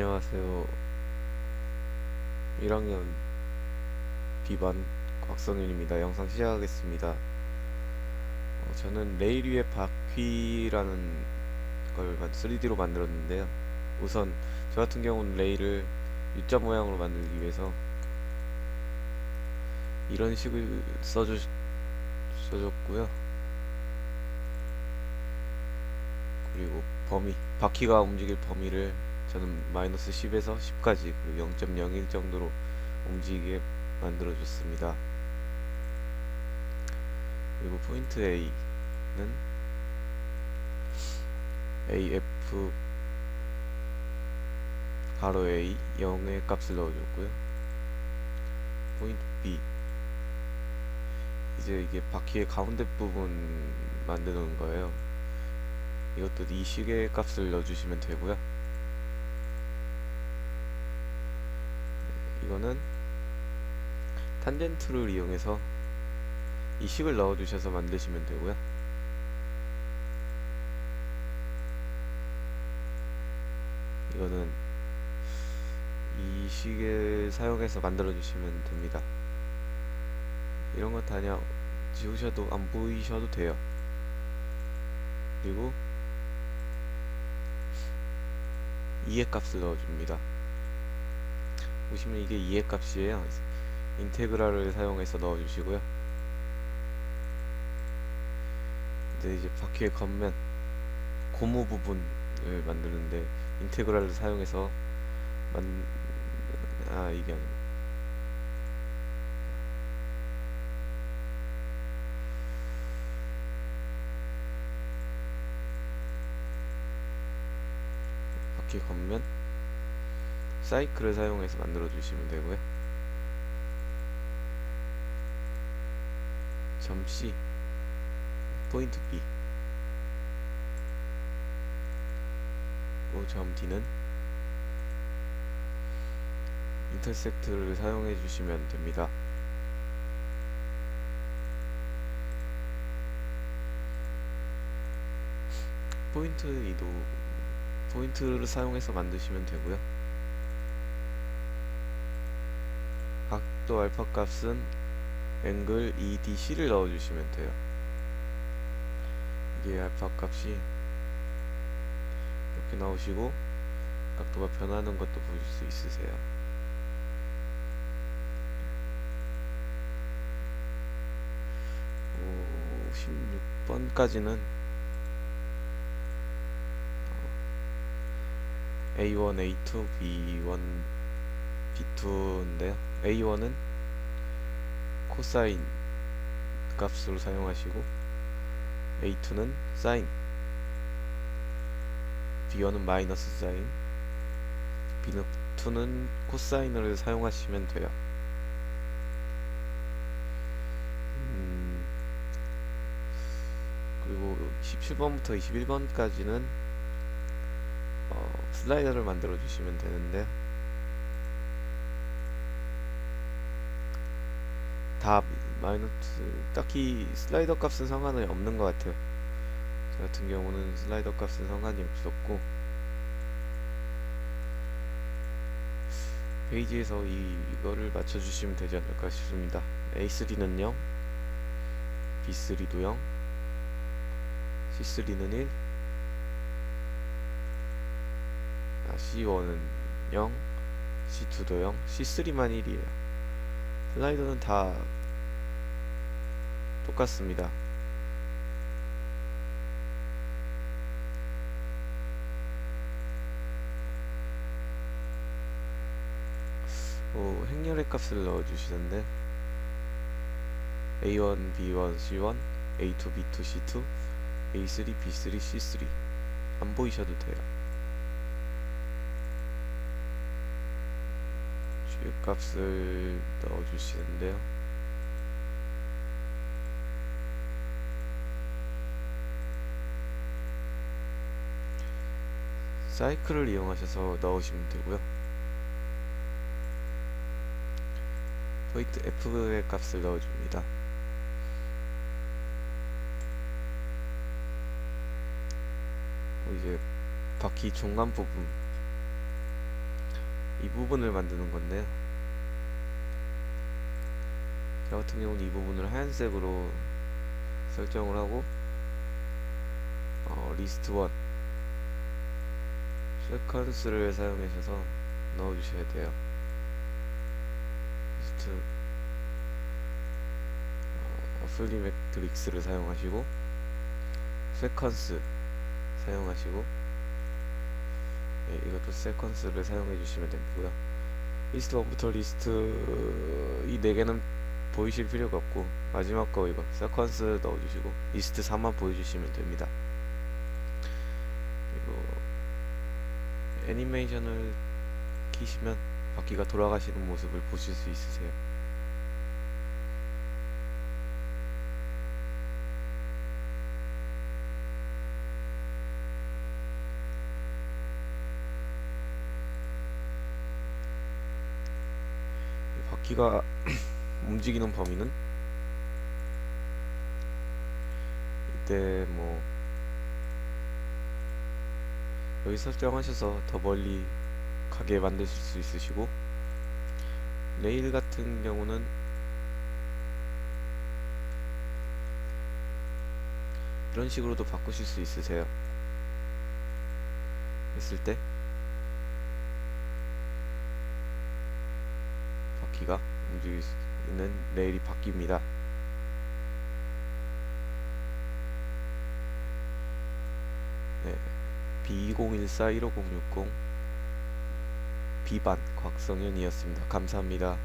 안녕하세요. 1학년 B반 곽성윤입니다. 영상 시작하겠습니다. 저는 레일 위에 바퀴라는 걸 3D로 만들었는데요. 우선 저 같은 경우는 레일을 U자 모양으로 만들기 위해서 이런 식을 써줬고요. 그리고 바퀴가 움직일 범위를 저는 마이너스 10에서 10까지 그리고 0.01 정도로 움직이게 만들어줬습니다. 그리고 포인트 A는 AF 가로 A 0의 값을 넣어줬고요. 포인트 B, 이제 이게 바퀴의 가운데 부분 만드는 거예요. 이것도 이 식의 값을 넣어주시면 되고요. 이거는 탄젠트를 이용해서 이 식을 넣어주셔서 만드시면 되고요. 이거는 이 식을 사용해서 만들어 주시면 됩니다. 이런 거 다 그냥 지우셔도 안 보이셔도 돼요. 그리고 2의 값을 넣어줍니다. 보시면 이게 2의 값이에요. 인테그랄을 사용해서 넣어주시고요. 이제 바퀴의 겉면 고무 부분을 만드는데 인테그랄을 사용해서 이게 아니고 바퀴 겉면 사이클을 사용해서 만들어 주시면 되고요. 점 C, 포인트 B, 점 D는 인터섹트를 사용해 주시면 됩니다. 포인트 E도 포인트를 사용해서 만드시면 되고요. 각도 알파 값은 앵글 EDC를 넣어주시면 돼요. 이게 알파 값이 이렇게 나오시고 각도가 변하는 것도 보실 수 있으세요. 16번까지는 A1, A2, B1, B2인데요. A1은 코사인 값으로 사용하시고 A2는 사인, B1은 마이너스 사인, B2는 코사인을 사용하시면 돼요. 그리고 17번부터 21번까지는 슬라이더를 만들어 주시면 되는데 다 마이너스, 딱히 슬라이더 값은 상관이 없는 것 같아요. 저 같은 경우는 슬라이더 값은 상관이 없었고 페이지에서 이거를 맞춰주시면 되지 않을까 싶습니다. A3는 0, B3도 0, C3는 1, C1은 0, C2도 0, C3만 1이에요. 슬라이더는 다 똑같습니다. 행렬의 값을 넣어주시는데 A1, B1, C1, A2, B2, C2, A3, B3, C3 안 보이셔도 돼요. 주요 값을 넣어주시는데요. 사이클을 이용하셔서 넣으시면 되고요. 포인트 F의 값을 넣어줍니다. 이제 바퀴 중간 부분 이 부분을 만드는 건데요. 저 같은 경우는 이 부분을 하얀색으로 설정을 하고 리스트 1 세컨스를 사용하셔서 넣어주셔야 돼요. 리스트 플리 매트릭스를 사용하시고 세컨스 사용하시고, 네, 이것도 세컨스를 사용해 주시면 되고요. 리스트 1부터 리스트 이 4개는 보이실 필요가 없고 마지막 거 이거 세컨스 넣어주시고 리스트 4만 보여주시면 됩니다. 그리고 애니메이션을 키시면 바퀴가 돌아가시는 모습을 보실 수 있으세요. 이 바퀴가 움직이는 범위는 이때 뭐 여기 설정하셔서 더 멀리 가게 만드실 수 있으시고, 레일 같은 경우는 이런 식으로도 바꾸실 수 있으세요. 했을 때 바퀴가 움직일 수 있는 레일이 바뀝니다. 네, B2014-1560 B반 곽성현이었습니다. 감사합니다.